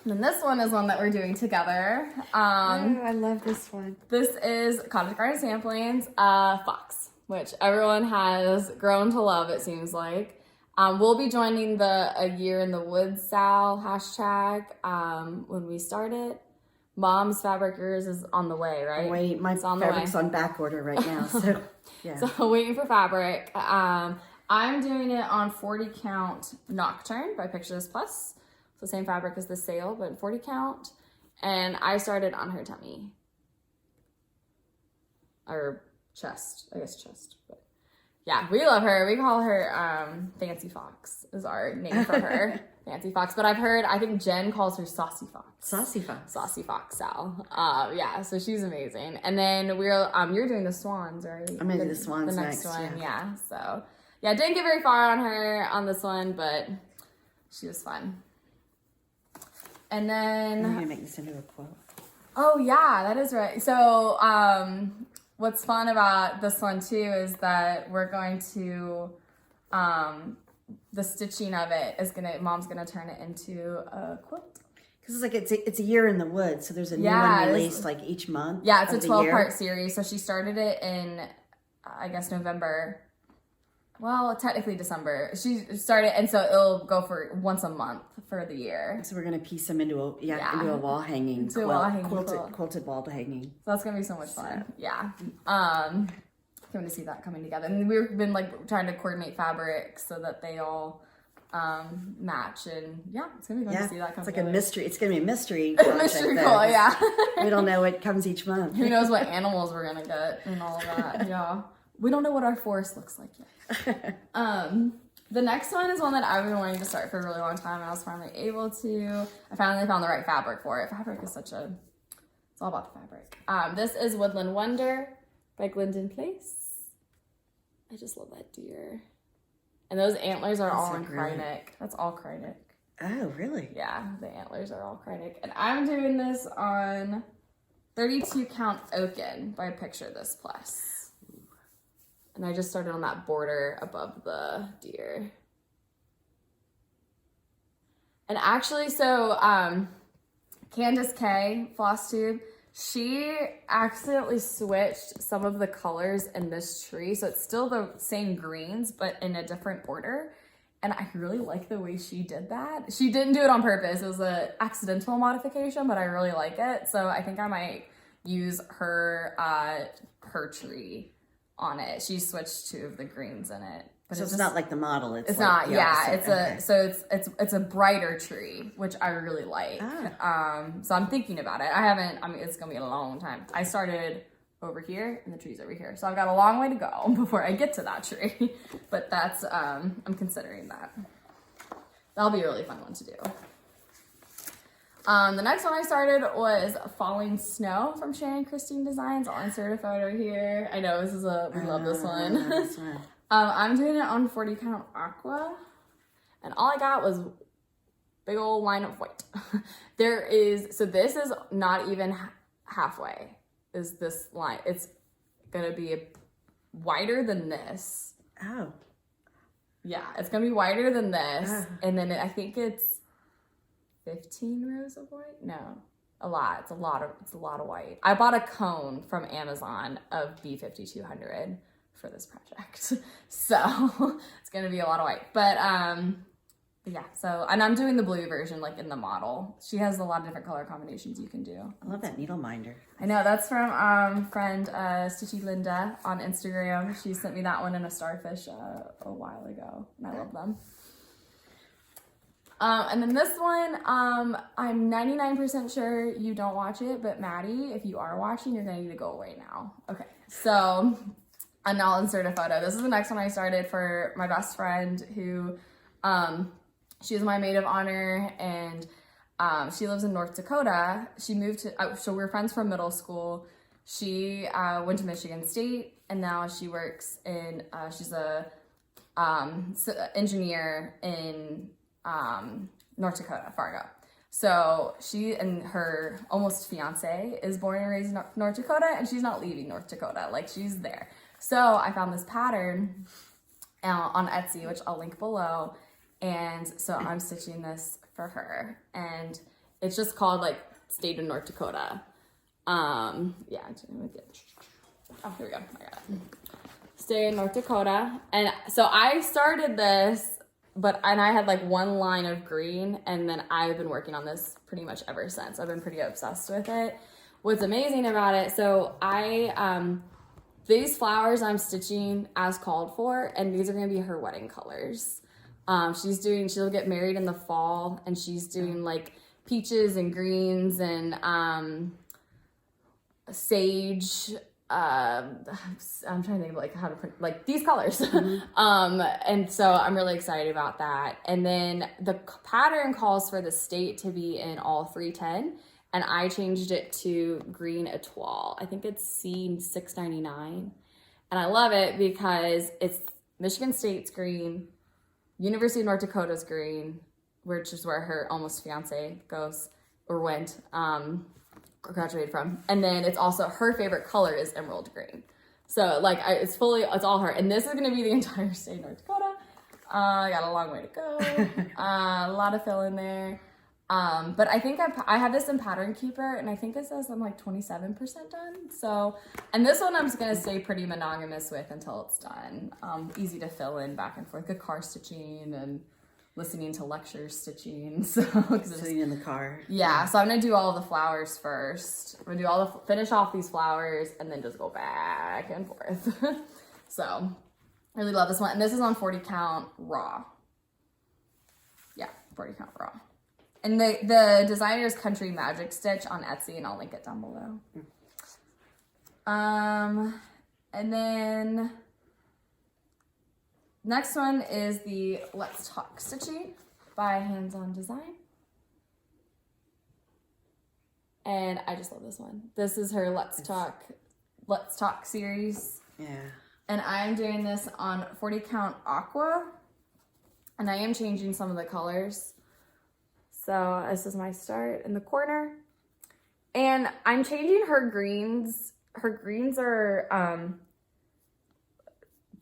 And then this one is one that we're doing together. Oh, I love this one. This is Cottage Garden Samplings, Fox, which everyone has grown to love, it seems like. We'll be joining the A Year in the Woods Sal hashtag when we start it. Mom's fabric, yours is on the way, right? Wait, my fabric's on back order right now, so yeah. So waiting for fabric. I'm doing it on 40 count Nocturne by Picture This Plus. So same fabric as the sale, but 40 count. And I started on her tummy. Or chest, I guess chest. But yeah, we love her. We call her Fancy Fox is our name for her. Fancy Fox. But I think Jen calls her Saucy Fox. Saucy Fox. Saucy Fox Sal. Yeah, so she's amazing. And then you're doing the swans, right? I'm gonna do the swans the next next, one, yeah. yeah. So yeah, didn't get very far on her on this one, but she was fun. And then I'm gonna make this into a quilt. oh yeah, that is right. So what's fun about this one too is that we're going to the stitching of it is Mom's gonna turn it into a quilt. Because it's like it's a year in the woods, so there's a new one released like each month. Yeah, it's a 12-part series. So she started it in I guess November. Well, technically December. She started, and so it'll go for once a month for the year. So we're gonna piece them into a wall hanging, quilted wall hanging. So that's gonna be so much fun. Yeah. Can't wait to see that coming together. And we've been like trying to coordinate fabrics so that they all match, and yeah, it's gonna be fun to see that come together. It's like a mystery. It's gonna be a mystery project. Mystery cool, yeah. We don't know what comes each month. Who knows what animals we're gonna get and all of that. Yeah. We don't know what our forest looks like yet. The next one is one that I've been wanting to start for a really long time, and I was finally able to. I finally found the right fabric for it. Fabric is it's all about the fabric. This is Woodland Wonder by Glendon Place. I just love that deer. And those antlers are all in Krynic. That's all Krynic. Oh, really? Yeah, the antlers are all Krynic. And I'm doing this on 32 count Oaken by Picture This Plus. And I just started on that border above the deer. And actually, so Candace K, FlossTube, she accidentally switched some of the colors in this tree. So it's still the same greens, but in a different order. And I really like the way she did that. She didn't do it on purpose. It was an accidental modification, but I really like it. So I think I might use her tree on it. She switched two of the greens in it. But so it's not like the model. It's like not. Yeah, it's a brighter tree, which I really like. So I'm thinking about it. It's gonna be a long time. I started over here and the tree's over here, so I've got a long way to go before I get to that tree. But that's I'm considering that. That'll be a really fun one to do. The next one I started was Falling Snow from Shannon Christine Designs. I'll insert a photo here. I know we love this one. I'm doing it on 40 count Aqua, and all I got was big old line of white. So this is not even halfway, is this line. It's gonna be wider than this. Oh. Yeah, it's gonna be wider than this, and then I think it's 15 rows of white? No, a lot. It's a lot of white. I bought a cone from Amazon of B5200 for this project. So it's going to be a lot of white. But But yeah, so, and I'm doing the blue version, like in the model. She has a lot of different color combinations you can do. I love that needle minder. I know, that's from friend Stitchy Linda on Instagram. She sent me that one in a starfish a while ago, and I love them. And then this one, I'm 99% sure you don't watch it, but Maddie, if you are watching, you're gonna need to go away now. Okay, so, and I'll insert a photo. This is the next one I started for my best friend who, she was my maid of honor, and she lives in North Dakota. She moved to, so we're friends from middle school. She went to Michigan State, and now she works in, she's a engineer in North Dakota, Fargo. So she and her almost fiance is born and raised in North Dakota, and she's not leaving North Dakota. Like, she's there. So I found this pattern on Etsy, which I'll link below. And so I'm stitching this for her, and it's just called like State of North Dakota. Yeah, oh, here we go. I got it. State of North Dakota. And so I started this, and I had like one line of green, and then I've been working on this pretty much ever since. I've been pretty obsessed with it. What's amazing about it, so these flowers I'm stitching as called for, and these are gonna be her wedding colors. She'll get married in the fall, and she's doing like peaches and greens and sage. I'm trying to think of like how to print like these colors. And so I'm really excited about that. And then the pattern calls for the state to be in all 310, and I changed it to green etoile. I think it's C699, and I love it because it's Michigan State's green, University of North Dakota's green, which is where her almost fiance goes or went, graduated from. And then it's also her favorite color is emerald green. So like it's all her. And this is going to be the entire state of North Dakota. I got a long way to go. A lot of fill in there. But I think I have this in Pattern Keeper, and I think it says I'm like 27% done. So, and this one I'm just going to stay pretty monogamous with until it's done. Easy to fill in back and forth, good car stitching and listening to lectures stitching. So, sitting in the car. Yeah, so I'm going to do all of the flowers first. I'm going to finish off these flowers and then just go back and forth. So, I really love this one. And this is on 40 count raw. Yeah, 40 count raw. And the designer is Country Magic Stitch on Etsy, and I'll link it down below. And then next one is the Let's Talk Stitching by Hands On Design. And I just love this one. This is her Let's Talk series. Yeah. And I'm doing this on 40 count aqua, and I am changing some of the colors. So this is my start in the corner, and I'm changing her greens. Her greens are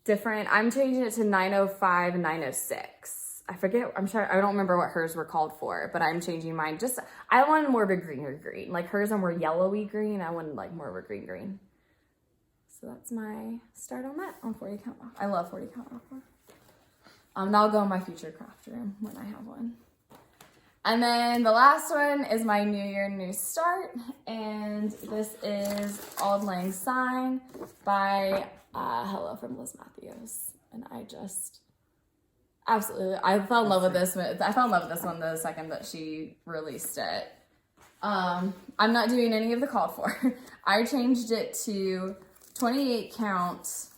different. I'm changing it to 905 and 906. I forget. I don't remember what hers were called for, but I'm changing mine. I wanted more of a greener green. Like hers are more yellowy green. I wanted like more of a green. So that's my start on that on 40 count. I love 40 count aqua. That'll go in my future craft room when I have one. And then the last one is my New Year, New Start. And this is Auld Lang Syne by Hello from Liz Matthews. And I just absolutely, I fell in love with this one. I fell in love with this one the second that she released it. I'm not doing any of the called for. I changed it to 28 count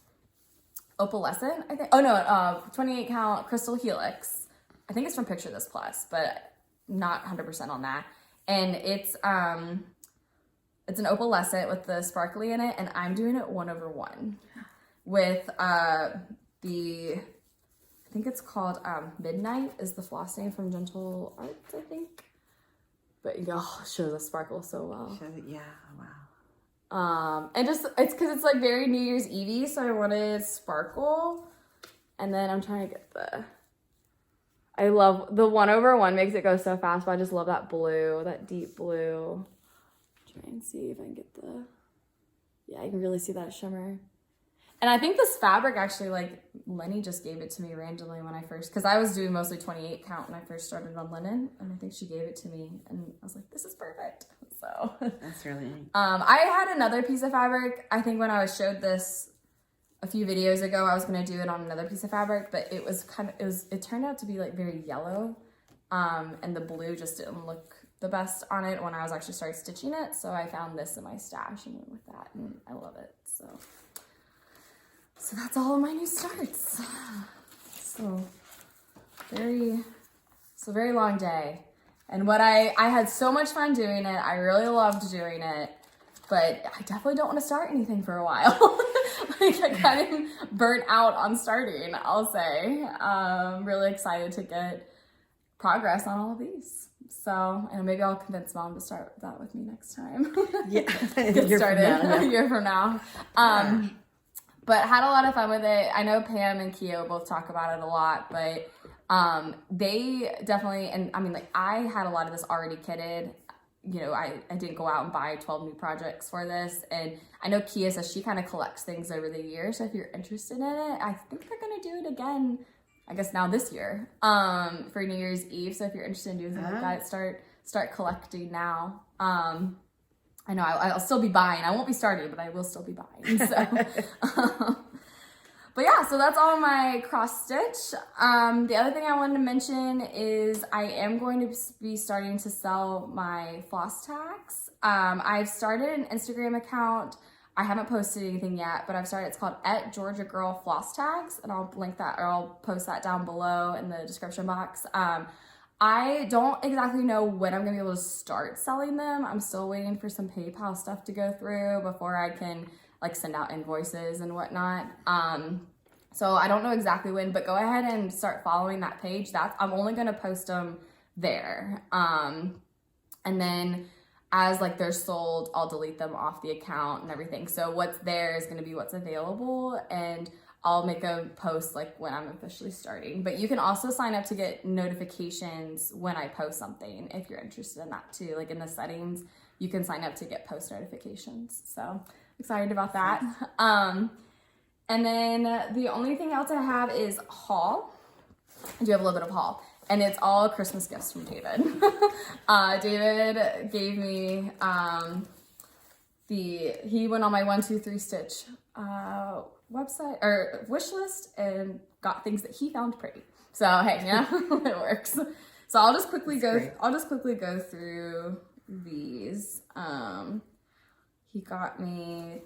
opalescent, I think. Oh no, 28 count crystal helix. I think it's from Picture This Plus, but not 100% on that. And it's an opalescent with the sparkly in it, and I'm doing it 1/1 with I think it's called Midnight is the floss name from Gentle Arts, I think. But it shows the sparkle so well. Yeah, wow. And just it's because it's like very New Year's Eve, so I wanted sparkle. And then I'm trying to get I love the 1/1 makes it go so fast, but I just love that blue, that deep blue. Try and see if I can get yeah, I can really see that shimmer. And I think this fabric actually, like, Lenny just gave it to me randomly when I first, because I was doing mostly 28 count when I first started on linen, and I think she gave it to me, and I was like, this is perfect. So That's really neat. I had another piece of fabric. I think when I was showed this a few videos ago, I was gonna do it on another piece of fabric, but it was it turned out to be like very yellow, and the blue just didn't look the best on it when I was actually started stitching it. So I found this in my stash and went with that, and I love it. So that's all of my new starts. So very long day. And what I had so much fun doing it. I really loved doing it, but I definitely don't want to start anything for a while. Like, I'm kind of burnt out on starting, I'll say. I'm really excited to get progress on all of these. So, and maybe I'll convince Mom to start that with me next time. Yeah. Get started a year from now. But had a lot of fun with it. I know Pam and Keo both talk about it a lot, but they definitely, and I mean, like, I had a lot of this already kitted. You know, I didn't go out and buy 12 new projects for this. And I know Kia says she kind of collects things over the years. So if you're interested in it, I think they're going to do it again, I guess now this year, for New Year's Eve. So if you're interested in doing something like that, start collecting now. I know I'll still be buying. I won't be starting, but I will still be buying. So, but yeah, so that's all my cross stitch. The other thing I wanted to mention is I am going to be starting to sell my floss tags. I've started an Instagram account. I haven't posted anything yet, but I've started. It's called @GeorgiaGirlFlossTags, and I'll link that, or I'll post that down below in the description box. I don't exactly know when I'm gonna be able to start selling them. I'm still waiting for some PayPal stuff to go through before I can like send out invoices and whatnot. So I don't know exactly when, but go ahead and start following that page. I'm only gonna post them there. And then as like they're sold, I'll delete them off the account and everything. So what's there is gonna be what's available, and I'll make a post like when I'm officially starting. But you can also sign up to get notifications when I post something if you're interested in that too. Like in the settings, you can sign up to get post notifications. So excited about that. And then the only thing else I have is haul. I do have a little bit of haul, and it's all Christmas gifts from David. David gave me, he went on my 1-2-3 stitch website or wish list and got things that he found pretty. So hey, yeah, it works. So I'll just quickly go through these. He got me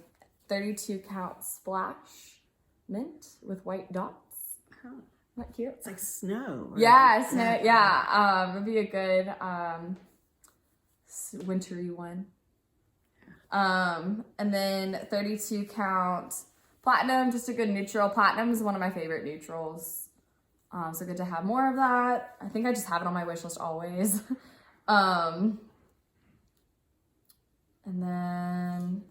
32 count splash mint with white dots. Oh, isn't that cute? it's like snow. Right? Yeah, snow. Yeah, it'd be a good wintry one. And then 32 count platinum, just a good neutral. Platinum is one of my favorite neutrals. So good to have more of that. I think I just have it on my wish list always. And then,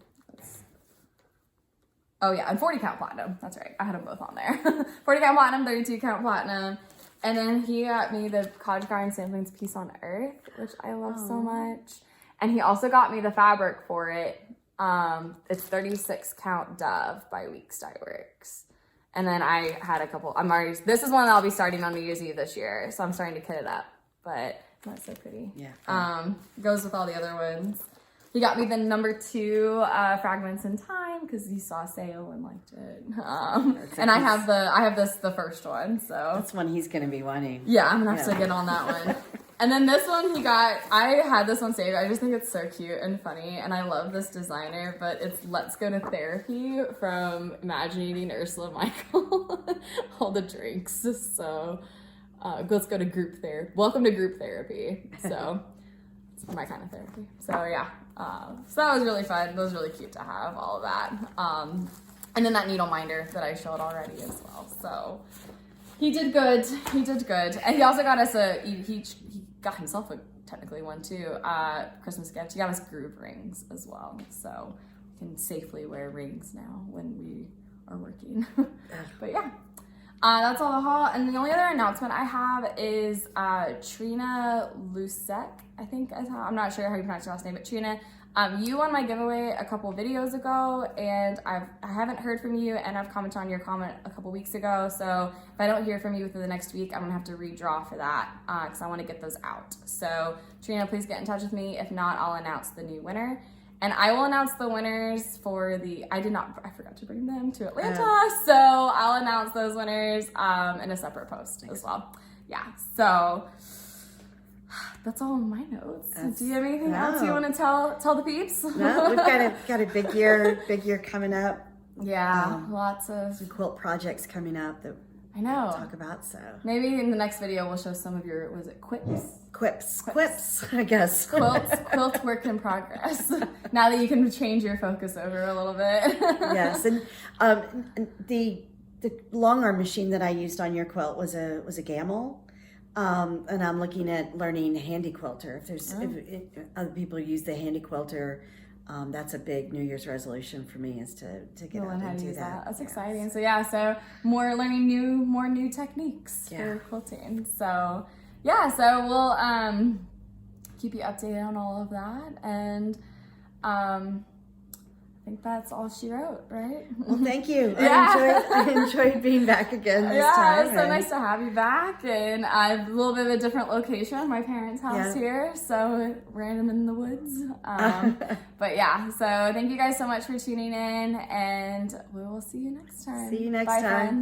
oh yeah, and 40 count platinum. That's right. I had them both on there. 40 count platinum, 32 count platinum. And then he got me the Cottage Garden Samplings Peace on Earth, which I love so much. And he also got me the fabric for it. It's 36 count Dove by Weeks Dye Works. And then I had a couple, this is one that I'll be starting on New Year's Eve this year. So I'm starting to kit it up, but it's not so pretty. Yeah. Goes with all the other ones. He got me the number 2 Fragments in Time because he saw a sale and liked it. And I have the first one, so. That's one he's going to be wanting. Yeah, I'm gonna have to get on that one. And then this one I had this one saved. I just think it's so cute and funny, and I love this designer, but it's Let's Go to Therapy from Imagining Ursula Michael. All the drinks. So let's go to group therapy. Welcome to group therapy. So it's my kind of therapy. So yeah. So that was really fun. It was really cute to have all of that. And then that needle minder that I showed already as well. So he did good. He did good. And he also got us he got himself technically one too, Christmas gift. He got us groove rings as well. So we can safely wear rings now when we are working. But yeah, that's all the haul. And the only other announcement I have is Trina Lusek, I think. I'm not sure how you pronounce her last name, but Trina You won my giveaway a couple videos ago, and I haven't heard from you, and I've commented on your comment a couple weeks ago. So if I don't hear from you within the next week, I'm gonna have to redraw for that because I want to get those out. So Trina, please get in touch with me. If not, I'll announce the new winner. And I will announce the winners for I forgot to bring them to Atlanta. So I'll announce those winners in a separate post as well. Yeah, so that's all in my notes. Do you have anything else you want to tell the peeps? No, we've got a big year coming up. Yeah, lots of some quilt projects coming up that I know we'll talk about. So maybe in the next video we'll show some of your quips, I guess. Quilt work in progress. Now that you can change your focus over a little bit. Yes, and the long arm machine that I used on your quilt was a Gamble. And I'm looking at learning handy quilter. If other people use the handy quilter, that's a big New Year's resolution for me, is to get out and do that. That's exciting. So learning more new techniques for quilting. So we'll keep you updated on all of that, and I think that's all she wrote, right? Well, thank you. I enjoyed being back again this time. It's so nice to have you back, and I have a little bit of a different location, my parents' house here, so random in the woods. But yeah, so thank you guys so much for tuning in, and we will see you next time. See you next Bye, time. Friends.